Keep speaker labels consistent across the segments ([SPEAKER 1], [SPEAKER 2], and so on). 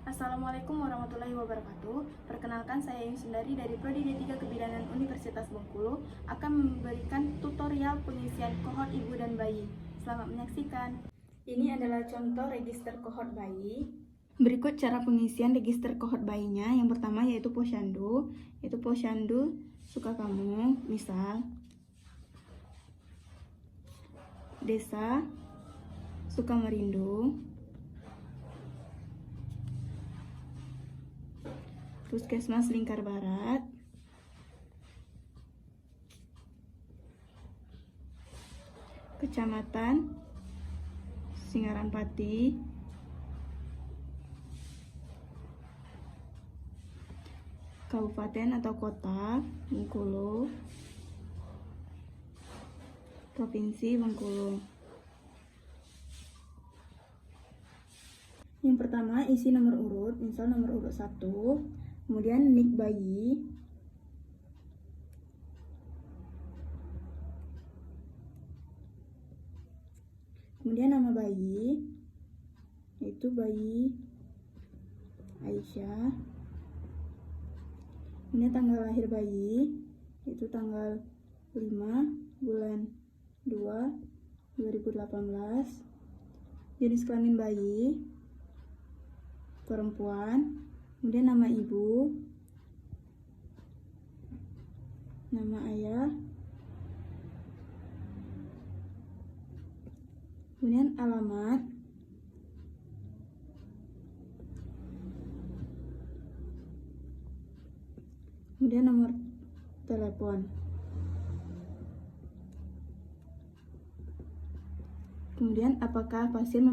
[SPEAKER 1] Assalamualaikum warahmatullahi wabarakatuh. Perkenalkan, saya Sundari dari Prodi D3 Kebidanan Universitas Bengkulu akan memberikan tutorial pengisian kohort ibu dan bayi. Selamat menyaksikan. Ini adalah contoh register kohort bayi. Berikut cara pengisian register kohort bayinya. Yang pertama yaitu posyandu. Yaitu posyandu suka kamu, misal Desa Sukamerindu, Puskesmas Lingkar Barat, Kecamatan Singaranpati, Kabupaten atau Kota Bengkulu, Provinsi Bengkulu. Yang pertama isi nomor urut, misal nomor urut 1, kemudian nik bayi, kemudian nama bayi, yaitu bayi Aisyah, kemudian tanggal lahir bayi, yaitu tanggal 5 bulan 2 2018, jenis kelamin bayi perempuan, kemudian nama ibu, nama ayah, kemudian alamat, kemudian nomor telepon. Kemudian apakah pasien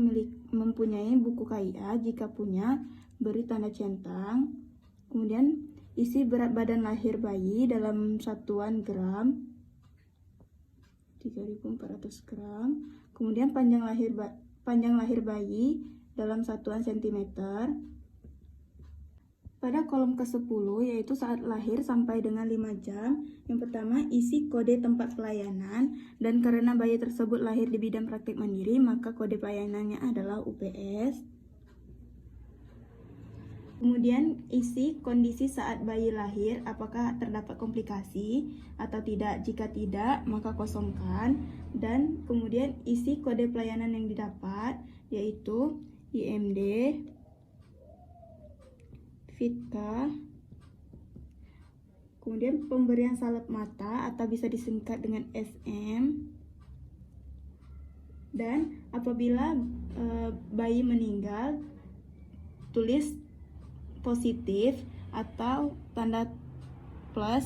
[SPEAKER 1] mempunyai buku KIA? Jika punya, beri tanda centang. Kemudian isi berat badan lahir bayi dalam satuan gram, 3.400 gram. Kemudian panjang lahir bayi dalam satuan sentimeter. Pada kolom ke-10 yaitu saat lahir sampai dengan 5 jam. Yang pertama isi kode tempat pelayanan, dan karena bayi tersebut lahir di bidang praktik mandiri maka kode pelayanannya adalah UPS. Kemudian isi kondisi saat bayi lahir, apakah terdapat komplikasi atau tidak. Jika tidak maka kosongkan. Dan kemudian isi kode pelayanan yang didapat, yaitu IMD, Fitka, kemudian pemberian salep mata atau bisa disingkat dengan SM, dan apabila bayi meninggal tulis positif atau tanda plus,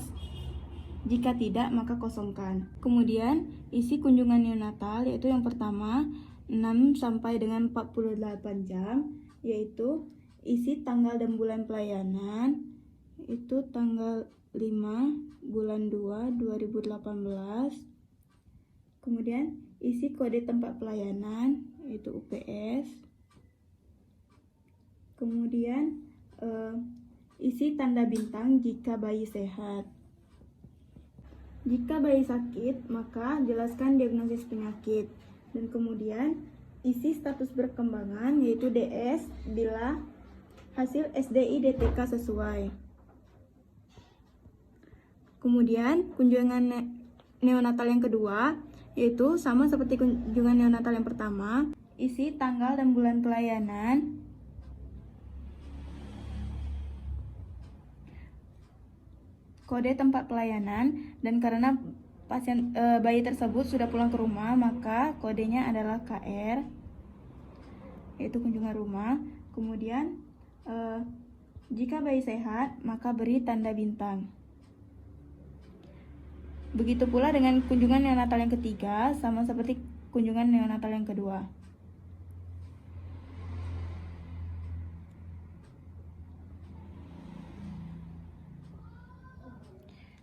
[SPEAKER 1] jika tidak maka kosongkan. Kemudian isi kunjungan neonatal, yaitu yang pertama 6 sampai dengan 48 jam, yaitu isi tanggal dan bulan pelayanan, itu tanggal 5 bulan 2 2018. Kemudian isi kode tempat pelayanan, yaitu UPS. Kemudian isi tanda bintang jika bayi sehat. Jika bayi sakit maka jelaskan diagnosis penyakit. Dan kemudian isi status perkembangan, yaitu DS bila hasil SDI DTK sesuai. Kemudian kunjungan neonatal yang kedua, yaitu sama seperti kunjungan neonatal yang pertama, isi tanggal dan bulan pelayanan, kode tempat pelayanan, dan karena bayi tersebut sudah pulang ke rumah maka kodenya adalah KR, yaitu kunjungan rumah. Kemudian jika bayi sehat maka beri tanda bintang. Begitu pula dengan kunjungan neonatal yang ketiga, sama seperti kunjungan neonatal yang kedua.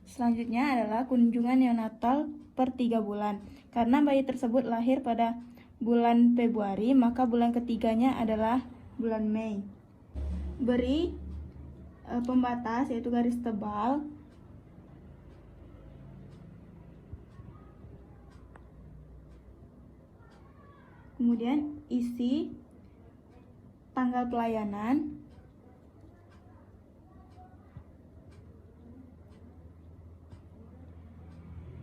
[SPEAKER 1] Selanjutnya adalah kunjungan neonatal per 3 bulan. Karena bayi tersebut lahir pada bulan Februari, maka bulan ketiganya adalah bulan Mei. Beri pembatas, yaitu garis tebal. Kemudian isi tanggal pelayanan,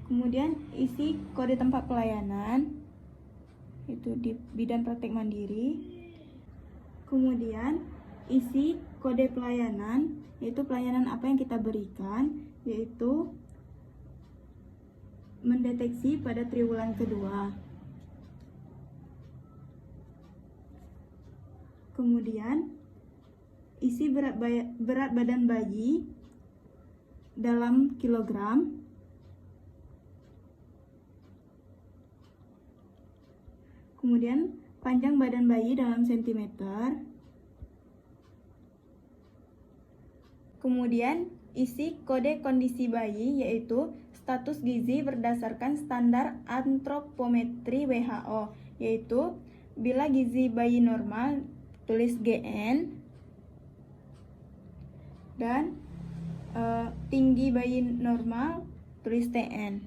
[SPEAKER 1] Kemudian isi kode tempat pelayanan, itu di bidang praktek mandiri. Kemudian isi kode pelayanan, yaitu pelayanan apa yang kita berikan, yaitu mendeteksi pada triwulan kedua. Kemudian isi berat badan bayi dalam kilogram. Kemudian panjang badan bayi dalam sentimeter. Kemudian isi kode kondisi bayi, yaitu status gizi berdasarkan standar antropometri WHO, yaitu bila gizi bayi normal tulis GN, dan tinggi bayi normal tulis TN.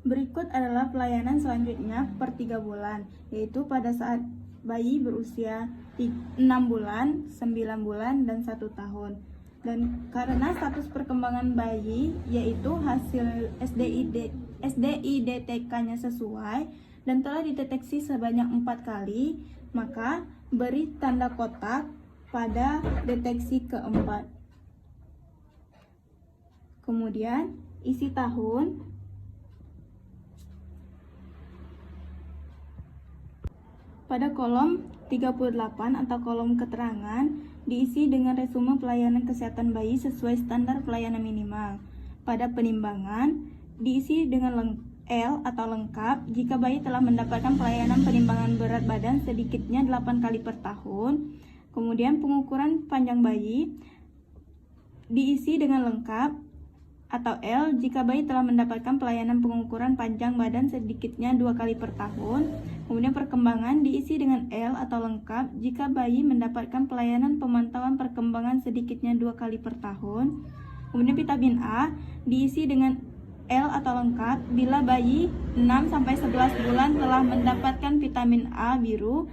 [SPEAKER 1] Berikut adalah pelayanan selanjutnya per 3 bulan, yaitu pada saat bayi berusia 6 bulan, 9 bulan, dan 1 tahun. Dan karena status perkembangan bayi, yaitu hasil SDI-DTK-nya sesuai dan telah dideteksi sebanyak 4 kali, maka beri tanda kotak pada deteksi keempat. Kemudian isi tahun. Pada kolom 38 atau kolom keterangan diisi dengan resume pelayanan kesehatan bayi sesuai standar pelayanan minimal. Pada penimbangan diisi dengan L atau lengkap jika bayi telah mendapatkan pelayanan penimbangan berat badan sedikitnya 8 kali per tahun. Kemudian pengukuran panjang bayi diisi dengan lengkap atau L jika bayi telah mendapatkan pelayanan pengukuran panjang badan sedikitnya 2 kali per tahun. Kemudian perkembangan diisi dengan L atau lengkap jika bayi mendapatkan pelayanan pemantauan perkembangan sedikitnya 2 kali per tahun. Kemudian vitamin A diisi dengan L atau lengkap bila bayi 6-11 bulan telah mendapatkan vitamin A biru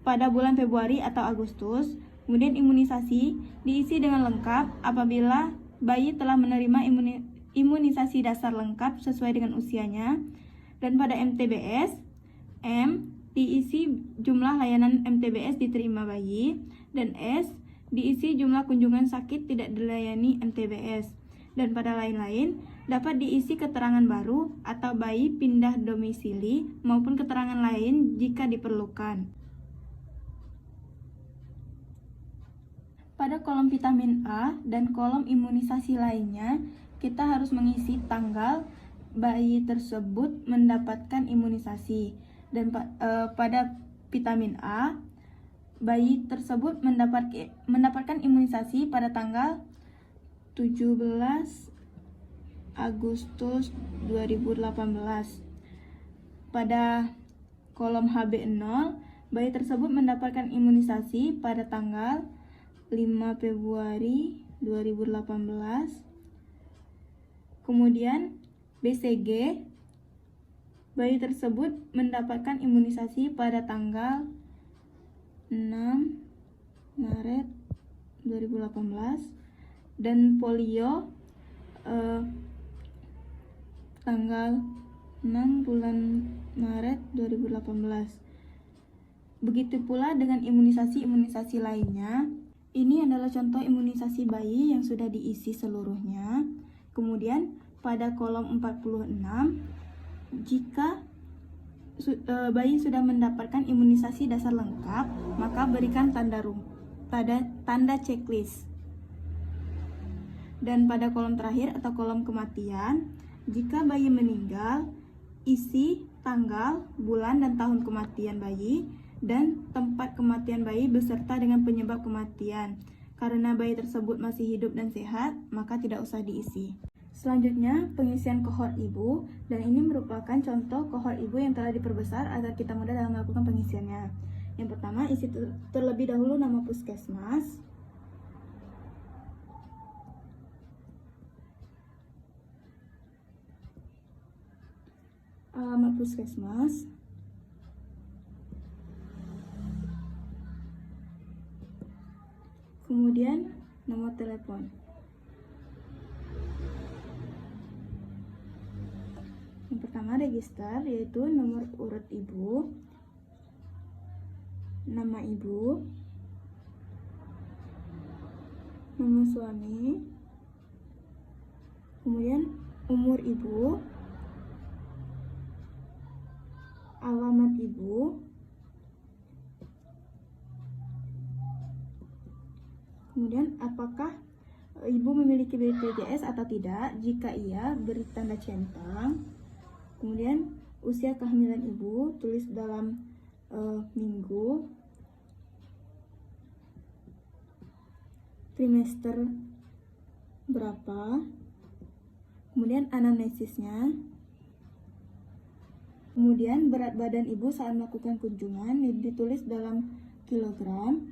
[SPEAKER 1] pada bulan Februari atau Agustus. Kemudian imunisasi diisi dengan lengkap apabila bayi telah menerima imunisasi dasar lengkap sesuai dengan usianya. Dan pada MTBS, M diisi jumlah layanan MTBS diterima bayi, dan S diisi jumlah kunjungan sakit tidak dilayani MTBS. Dan pada lain-lain dapat diisi keterangan baru atau bayi pindah domisili maupun keterangan lain jika diperlukan. Pada kolom vitamin A dan kolom imunisasi lainnya, kita harus mengisi tanggal bayi tersebut mendapatkan imunisasi. Dan pada vitamin A, bayi tersebut mendapatkan imunisasi pada tanggal 17 Agustus 2018. Pada kolom HB0, bayi tersebut mendapatkan imunisasi pada tanggal 5 Februari 2018. Kemudian BCG, bayi tersebut mendapatkan imunisasi pada tanggal 6 Maret 2018. Dan polio tanggal 6 bulan Maret 2018. Begitu pula dengan imunisasi-imunisasi lainnya. Ini adalah contoh imunisasi bayi yang sudah diisi seluruhnya. Kemudian pada kolom 46, jika bayi sudah mendapatkan imunisasi dasar lengkap, maka berikan tanda checklist. Dan pada kolom terakhir atau kolom kematian, jika bayi meninggal, isi tanggal, bulan, dan tahun kematian bayi, dan tempat kematian bayi beserta dengan penyebab kematian. Karena bayi tersebut masih hidup dan sehat, maka tidak usah diisi. Selanjutnya, pengisian kohort ibu, dan ini merupakan contoh kohort ibu yang telah diperbesar agar kita mudah dalam melakukan pengisiannya. Yang pertama, isi terlebih dahulu nama puskesmas, alamat puskesmas, kemudian nomor telepon. pertama register, yaitu nomor urut ibu, nama ibu, nama suami, kemudian umur ibu, alamat ibu, kemudian apakah ibu memiliki BPJS atau tidak. Jika iya, beri tanda centang. Kemudian usia kehamilan ibu, tulis dalam minggu, trimester berapa, kemudian anamnesisnya, kemudian berat badan ibu saat melakukan kunjungan ditulis dalam kilogram,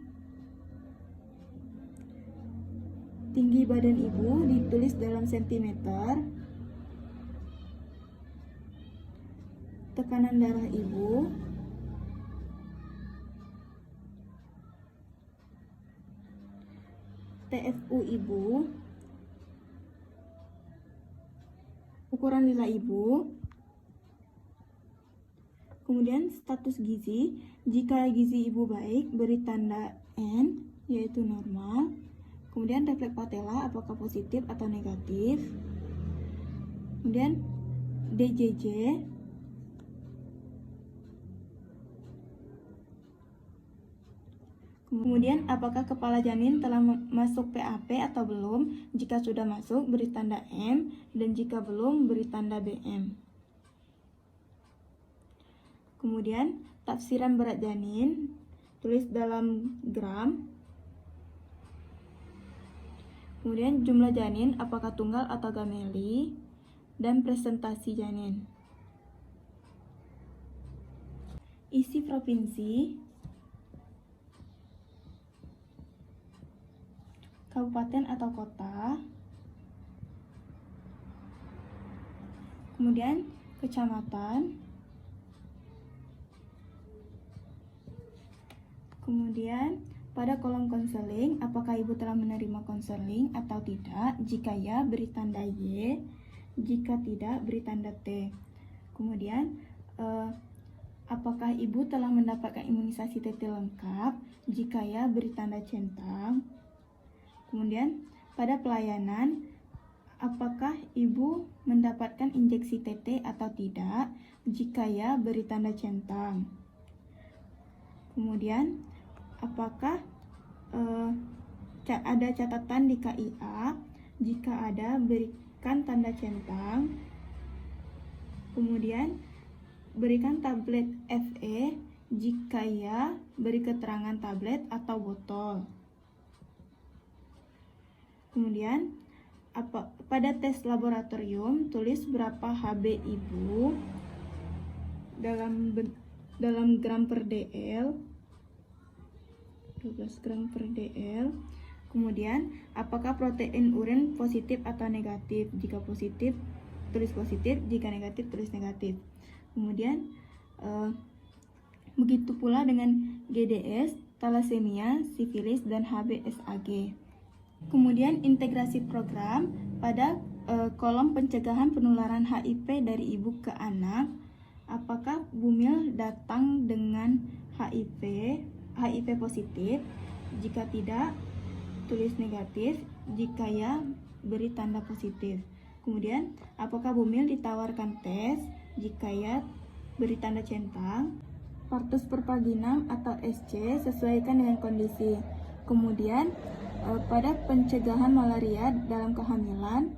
[SPEAKER 1] tinggi badan ibu ditulis dalam sentimeter, tekanan darah ibu, TFU ibu, ukuran lila ibu, kemudian status gizi. Jika gizi ibu baik, beri tanda N, yaitu normal. Kemudian refleks patella, apakah positif atau negatif. Kemudian DJJ, kemudian apakah kepala janin telah masuk PAP atau belum. Jika sudah masuk, beri tanda M, dan jika belum, beri tanda BM. Kemudian tafsiran berat janin, tulis dalam gram. Kemudian jumlah janin, apakah tunggal atau gameli, dan presentasi janin. Isi provinsi, kabupaten atau kota, kemudian kecamatan, kemudian pada kolom konseling, apakah ibu telah menerima konseling atau tidak. Jika ya, beri tanda Y, jika tidak, beri tanda T. Kemudian apakah ibu telah mendapatkan imunisasi TT lengkap. Jika ya, beri tanda centang. Kemudian pada pelayanan, apakah ibu mendapatkan injeksi TT atau tidak. Jika ya, beri tanda centang. Kemudian apakah ada catatan di KIA. Jika ada, berikan tanda centang. Kemudian berikan tablet FE. Jika ya, beri keterangan tablet atau botol. Kemudian pada tes laboratorium, tulis berapa HB ibu dalam gram per DL, 12 gram per DL. Kemudian apakah protein urin positif atau negatif. Jika positif, tulis positif. Jika negatif, tulis negatif. Kemudian begitu pula dengan GDS, thalassemia, sifilis, dan HBsAg. Kemudian integrasi program pada kolom pencegahan penularan HIV dari ibu ke anak. Apakah Bumil datang dengan HIV positif? Jika tidak, tulis negatif. Jika ya, beri tanda positif. Kemudian apakah Bumil ditawarkan tes? Jika ya, beri tanda centang. Partus per paginam atau SC sesuaikan dengan kondisi. Kemudian pada pencegahan malaria dalam kehamilan,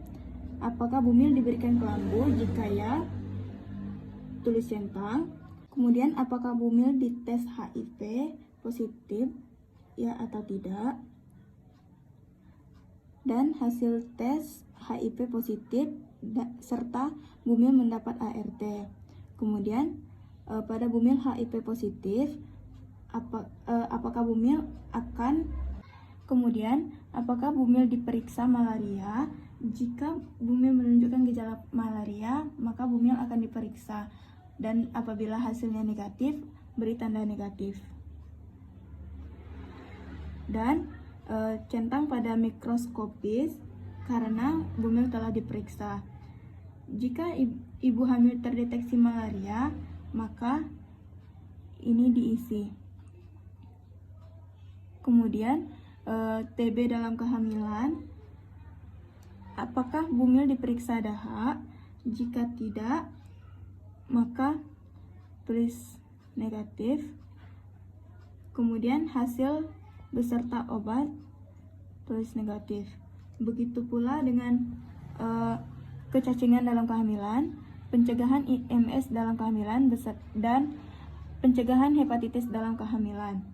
[SPEAKER 1] apakah Bumil diberikan kelambu? Jika ya, tulis centang. Kemudian apakah Bumil dites HIV positif, ya atau tidak? Dan hasil tes HIV positif serta Bumil mendapat ART. Kemudian pada Bumil HIV positif, apakah Bumil apakah Bumil diperiksa malaria? Jika Bumil menunjukkan gejala malaria, maka Bumil akan diperiksa. Dan apabila hasilnya negatif, beri tanda negatif. Dan centang pada mikroskopis karena Bumil telah diperiksa. Jika ibu hamil terdeteksi malaria, maka ini diisi. Kemudian TB dalam kehamilan, apakah bumil diperiksa dahak? Jika tidak, maka tulis negatif. Kemudian hasil beserta obat, tulis negatif. Begitu pula dengan kecacingan dalam kehamilan, pencegahan IMS dalam kehamilan, dan pencegahan hepatitis dalam kehamilan.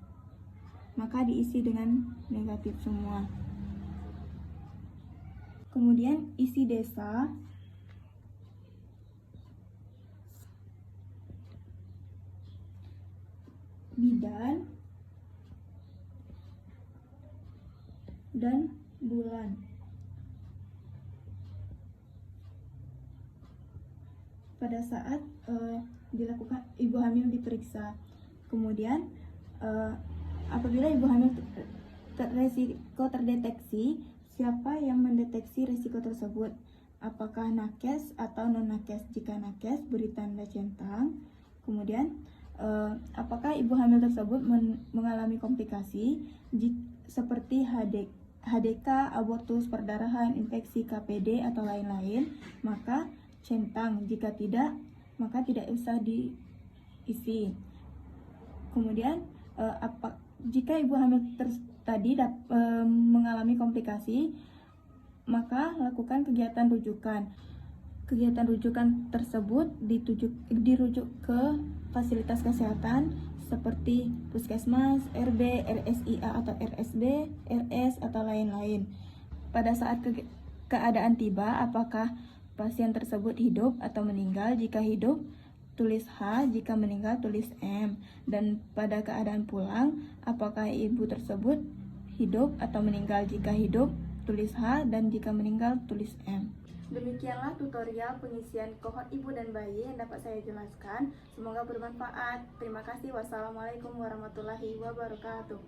[SPEAKER 1] Maka diisi dengan negatif semua. Kemudian isi desa, bidan, dan bulan. Pada saat dilakukan ibu hamil diperiksa. Kemudian apabila ibu hamil resiko terdeteksi, siapa yang mendeteksi risiko tersebut? Apakah nakes atau non-nakes? Jika nakes, beri tanda centang. Kemudian apakah ibu hamil tersebut mengalami komplikasi seperti HDK, abortus, perdarahan, infeksi, KPD, atau lain-lain? Maka centang. Jika tidak, maka tidak usah diisi. Kemudian jika ibu hamil tadi mengalami komplikasi, maka lakukan kegiatan rujukan. Kegiatan rujukan tersebut dirujuk ke fasilitas kesehatan seperti puskesmas, RB, RSIA atau RSB, RS atau lain-lain. Pada saat keadaan tiba, apakah pasien tersebut hidup atau meninggal? Jika hidup, tulis H, jika meninggal tulis M. Dan pada keadaan pulang, apakah ibu tersebut hidup atau meninggal? Jika hidup, tulis H, dan jika meninggal tulis M. Demikianlah tutorial pengisian kohort ibu dan bayi yang dapat saya jelaskan. Semoga bermanfaat. Terima kasih. Wassalamualaikum warahmatullahi wabarakatuh.